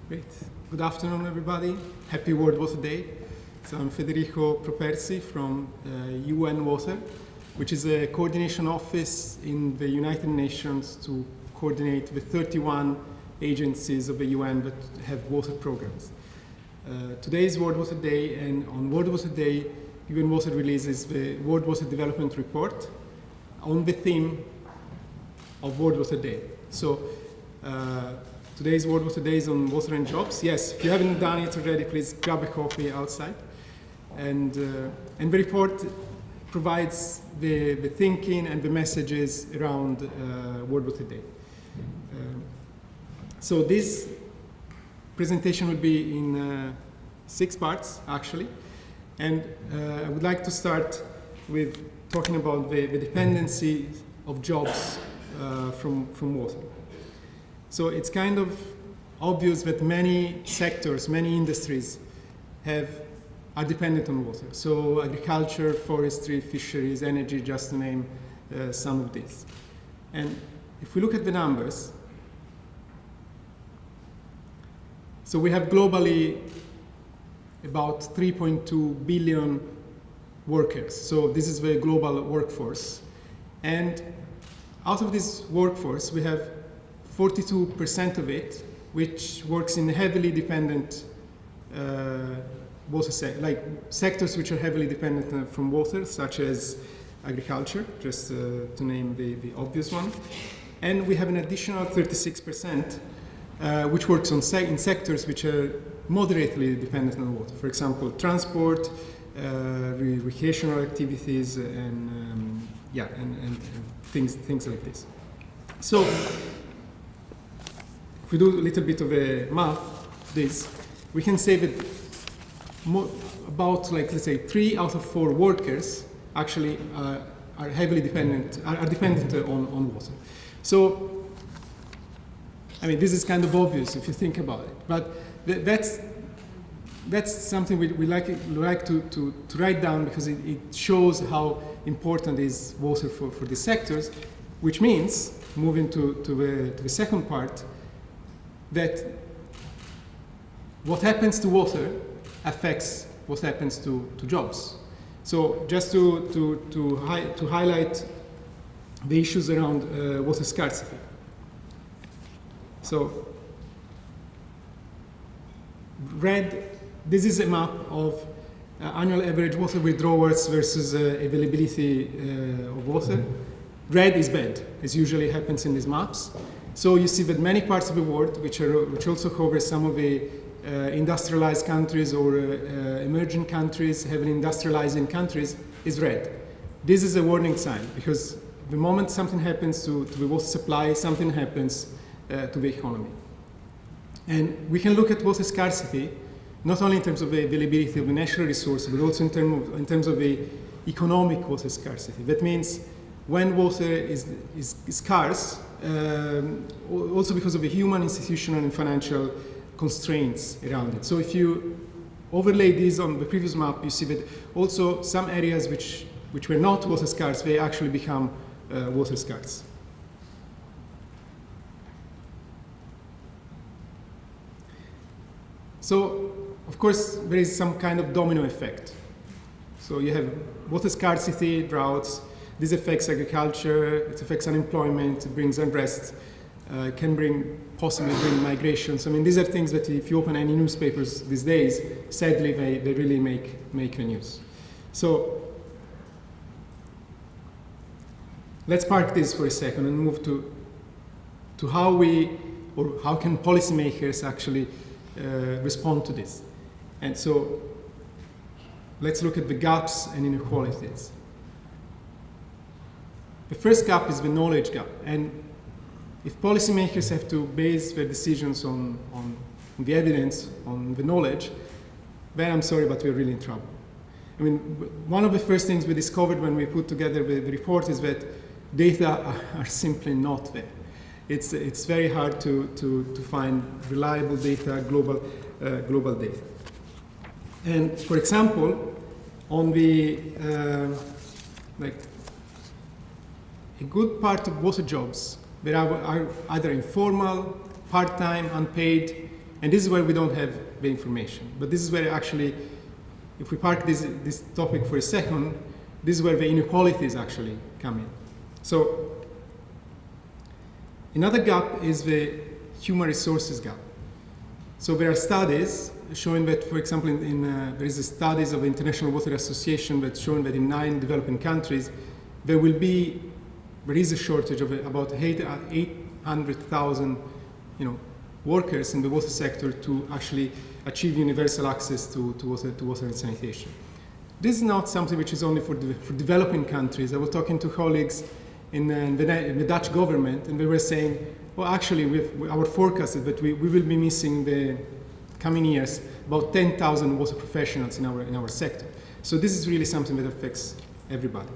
Great. Good afternoon, everybody. Happy World Water Day. So I'm Federico Properzi from UN Water, which is a coordination office in the United Nations to coordinate the 31 agencies of the UN that have water programs. Today is World Water Day, and on World Water Day, UN Water releases the World Water Development Report on the theme of World Water Day. So today's World Water Day is on water and jobs. Yes, if you haven't done it already, please grab a copy outside. And the report provides the thinking and the messages around World Water Day. So this presentation will be in 6 parts, actually. And I would like to start with talking about the dependency of jobs from water. So it's kind of obvious that many sectors, many industries are dependent on water. So agriculture, forestry, fisheries, energy, just to name some of these. And if we look at the numbers, so we have globally about 3.2 billion workers. So this is the global workforce. And out of this workforce, we have 42% of it, which works in heavily dependent water sectors which are heavily dependent from water, such as agriculture, just to name the obvious one. And we have an additional 36%, which works in sectors which are moderately dependent on water. For example, transport, recreational activities, and things like this. So, if we do a little bit of a math, we can say that about, let's say, 3 out of 4 workers actually are heavily dependent, are dependent on water. So, I mean, this is kind of obvious if you think about it, but that's something we like to write down, because it shows how important is water for these sectors, which means, moving to the second part, that what happens to water affects what happens to jobs. So just to highlight the issues around water scarcity. So this is a map of annual average water withdrawals versus availability of water. Red is bad, as usually happens in these maps. So you see that many parts of the world, which also cover some of the industrialized countries or emerging countries, heavily industrializing countries, is red. This is a warning sign, because the moment something happens to the water supply, something happens to the economy. And we can look at water scarcity, not only in terms of the availability of the natural resource, but also in terms of the economic water scarcity. That means when water is scarce, also because of the human, institutional, and financial constraints around it. So if you overlay these on the previous map, you see that also some areas which were not water scarce, they actually become water scarce. So, of course, there is some kind of domino effect. So you have water scarcity, droughts. This affects agriculture, it affects unemployment, it brings unrest, can possibly bring migrations. I mean, these are things that if you open any newspapers these days, sadly, they really make the news. So let's park this for a second and move to how can policymakers actually respond to this. And so let's look at the gaps and inequalities. The first gap is the knowledge gap. And if policymakers have to base their decisions on the evidence, on the knowledge, then I'm sorry, but we're really in trouble. I mean, one of the first things we discovered when we put together the report is that data are simply not there. It's very hard to find reliable data, global data. And for example, on the a good part of water jobs that are either informal, part-time, unpaid, And this is where we don't have the information. But this is where actually, if we park this topic for a second, this is where the inequalities actually come in. So another gap is the human resources gap. So there are studies showing that, for example, there is a studies of the International Water Association that's showing that in 9 developing countries, there is a shortage of about 800,000, workers in the water sector to actually achieve universal access to water and sanitation. This is not something which is only for developing countries. I was talking to colleagues in the Dutch government, and they were saying, well, actually, our forecast is that we will be missing the coming years about 10,000 water professionals in our sector. So this is really something that affects everybody.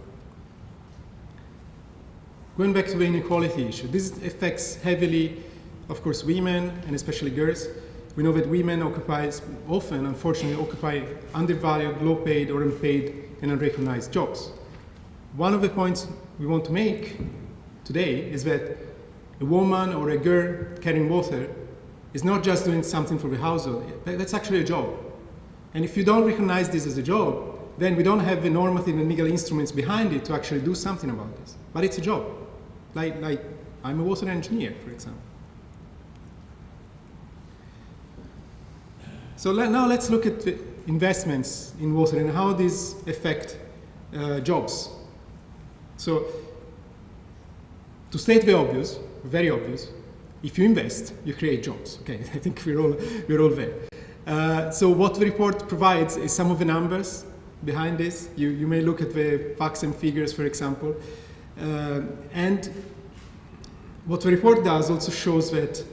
Going back to the inequality issue, this affects heavily, of course, women and especially girls. We know that women often, unfortunately, occupy undervalued, low-paid or unpaid and unrecognized jobs. One of the points we want to make today is that a woman or a girl carrying water is not just doing something for the household. That's actually a job. And if you don't recognize this as a job, then we don't have the normative and legal instruments behind it to actually do something about this. But it's a job. Like I'm a water engineer, for example. So now let's look at the investments in water and how these affect jobs. So to state the obvious, very obvious, if you invest, you create jobs. Okay, I think we're all there. So what the report provides is some of the numbers behind this. You may look at the facts and figures, for example. And what the report does also shows that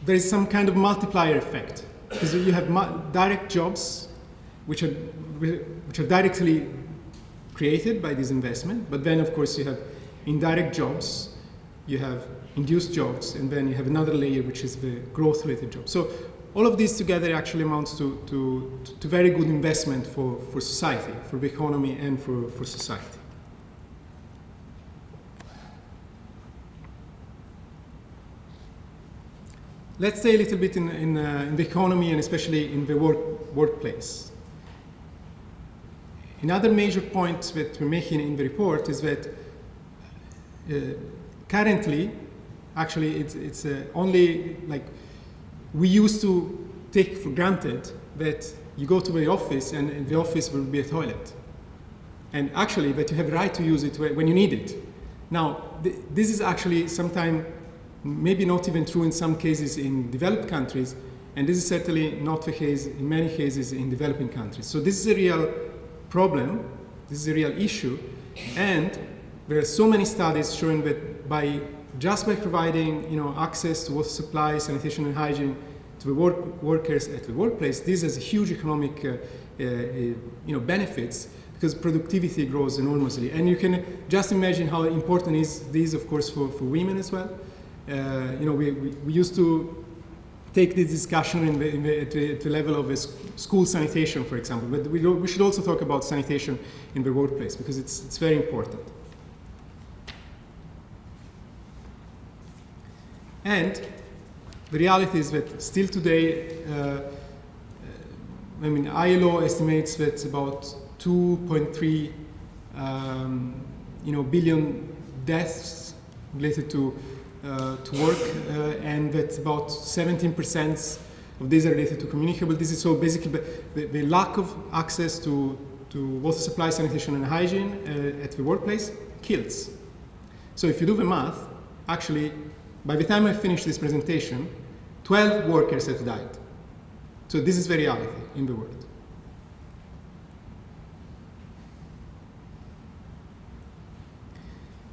there is some kind of multiplier effect, because you have direct jobs which are directly created by this investment, but then of course you have indirect jobs, you have induced jobs, and then you have another layer which is the growth-related jobs. So all of these together actually amounts to very good investment for society, for the economy and for society. Let's say a little bit in the economy and especially in the workplace. Another major point that we're making in the report is that currently, actually, it's only like we used to take for granted that you go to the office and in the office will be a toilet, and actually that you have the right to use it when you need it. Now, this is actually sometimes maybe not even true in some cases in developed countries, and this is certainly not the case in many cases in developing countries. So this is a real problem, this is a real issue, and there are so many studies showing that just by providing access to water supply, sanitation and hygiene to the workers at the workplace, this has huge economic benefits, because productivity grows enormously. And you can just imagine how important is this, of course, for women as well. We used to take this discussion at the level of school sanitation, for example, but we should also talk about sanitation in the workplace, because it's very important. And the reality is that still today, ILO estimates that about 2.3 billion deaths related to work, and that about 17% of these are related to communicable disease. So basically, the lack of access to water supply, sanitation, and hygiene at the workplace kills. So if you do the math, actually, by the time I finish this presentation, 12 workers have died. So this is the reality in the world.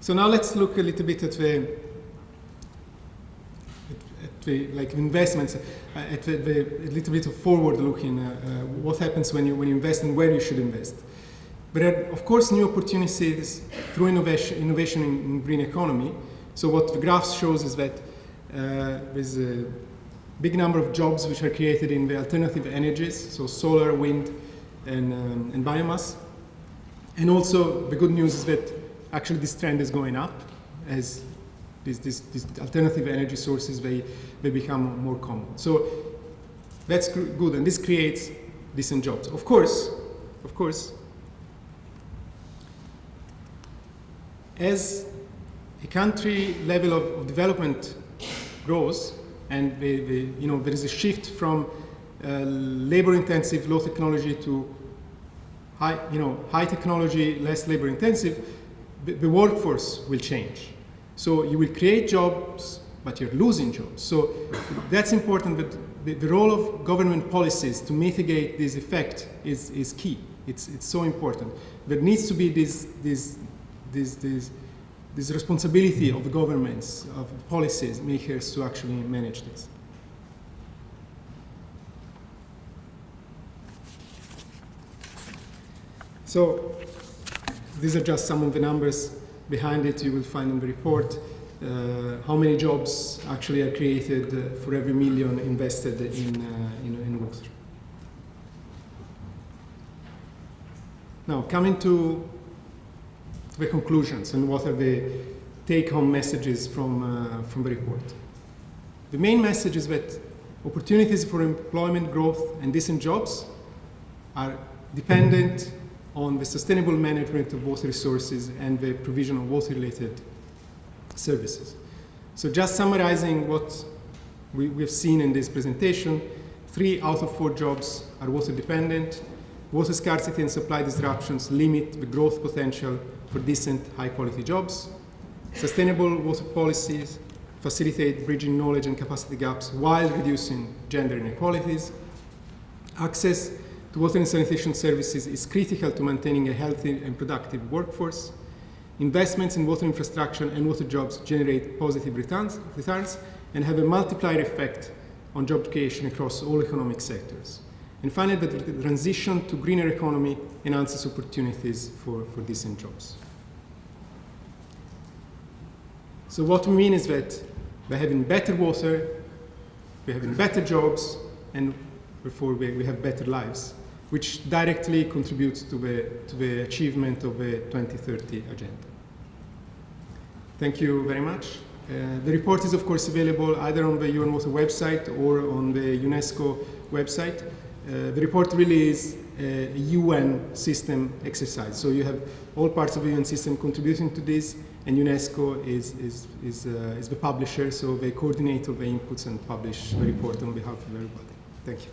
So now let's look a little bit at the investments, a little bit of forward-looking, what happens when you invest and where you should invest. There are, of course, new opportunities through innovation in green economy. So what the graph shows is that there's a big number of jobs which are created in the alternative energies, so solar, wind, and biomass. And also the good news is that actually this trend is going up as these alternative energy sources, they become more common. So that's good, and this creates decent jobs. Of course, as a country level of development grows, and there is a shift from labor-intensive, low technology to high technology, less labor-intensive, the workforce will change. So you will create jobs, but you're losing jobs. So that's important. But the role of government policies to mitigate this effect is key. It's so important. There needs to be this responsibility of the governments, of policies makers to actually manage this. So these are just some of the numbers behind it. You will find in the report how many jobs actually are created for every million invested in water. Now, coming to the conclusions and what are the take-home messages from the report. The main message is that opportunities for employment growth and decent jobs are dependent on the sustainable management of water resources and the provision of water-related services. So just summarizing what we've seen in this presentation, 3 out of 4 jobs are water dependent. Water scarcity and supply disruptions limit the growth potential for decent, high-quality jobs. Sustainable water policies facilitate bridging knowledge and capacity gaps while reducing gender inequalities. Access to water and sanitation services is critical to maintaining a healthy and productive workforce. Investments in water infrastructure and water jobs generate positive returns and have a multiplier effect on job creation across all economic sectors. And finally, the transition to greener economy enhances opportunities for decent jobs. So what we mean is that by having better water, we're having better jobs, and therefore we have better lives, which directly contributes to the achievement of the 2030 agenda. Thank you very much. The report is, of course, available either on the UN Water website or on the UNESCO website. The report really is a UN system exercise. So you have all parts of the UN system contributing to this, and UNESCO is the publisher, so they coordinate all the inputs and publish the report on behalf of everybody. Thank you.